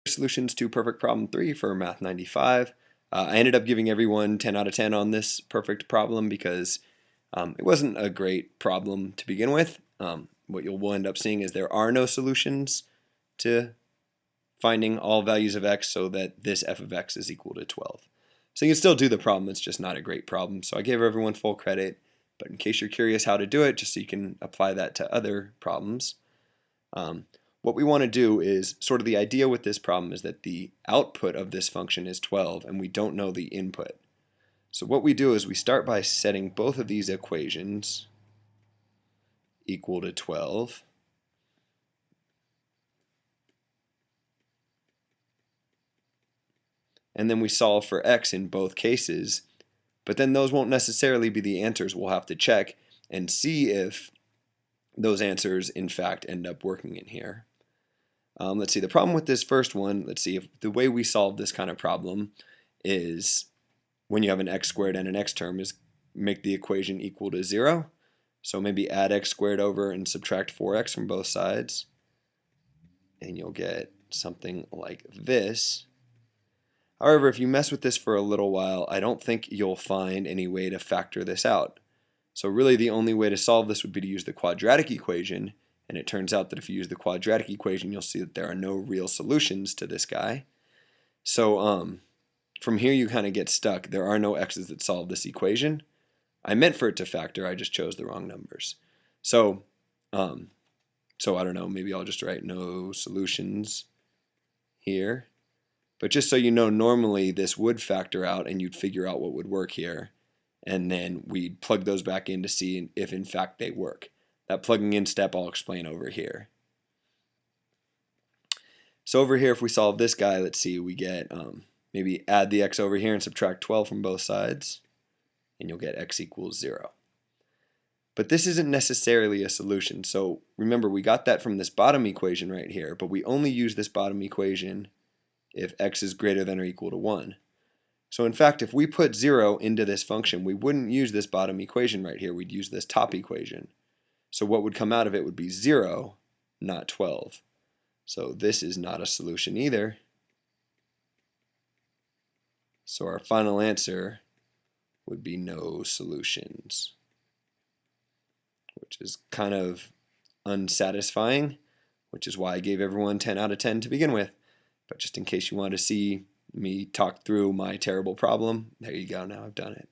Solutions to perfect problem 3 for Math 95. I ended up giving everyone 10 out of 10 on this perfect problem because it wasn't a great problem to begin with. What you'll end up seeing is there are no solutions to finding all values of x so that this f of x is equal to 12. So you can still do the problem, it's just not a great problem. So I gave everyone full credit, but in case you're curious how to do it, just so you can apply that to other problems, what we want to do is, sort of the idea with this problem is that the output of this function is 12 and we don't know the input. So what we do is we start by setting both of these equations equal to 12. And then we solve for x in both cases, but then those won't necessarily be the answers. We'll have to check and see if those answers in fact end up working in here. Let's see, the problem with this first one, let's see, if the way we solve this kind of problem is when you have an x squared and an x term is make the equation equal to 0. So maybe add x squared over and subtract 4x from both sides, and you'll get something like this. However, if you mess with this for a little while, I don't think you'll find any way to factor this out. So really the only way to solve this would be to use the quadratic equation, and it turns out that if you use the quadratic equation, you'll see that there are no real solutions to this guy. So from here you kind of get stuck. There are no x's that solve this equation. I meant for it to factor, I just chose the wrong numbers. So I don't know, maybe I'll just write no solutions here. But just so you know, normally this would factor out and you'd figure out what would work here. And then we'd plug those back in to see if in fact they work. That plugging in step I'll explain over here. So over here, if we solve this guy, let's see, we get, maybe add the x over here and subtract 12 from both sides, and you'll get x equals 0. But this isn't necessarily a solution. So remember, we got that from this bottom equation right here, but we only use this bottom equation if x is greater than or equal to 1. So in fact, if we put 0 into this function, we wouldn't use this bottom equation right here. We'd use this top equation. So what would come out of it would be 0, not 12. So this is not a solution either. So our final answer would be no solutions, which is kind of unsatisfying, which is why I gave everyone 10 out of 10 to begin with. But just in case you want to see me talk through my terrible problem, there you go, now I've done it.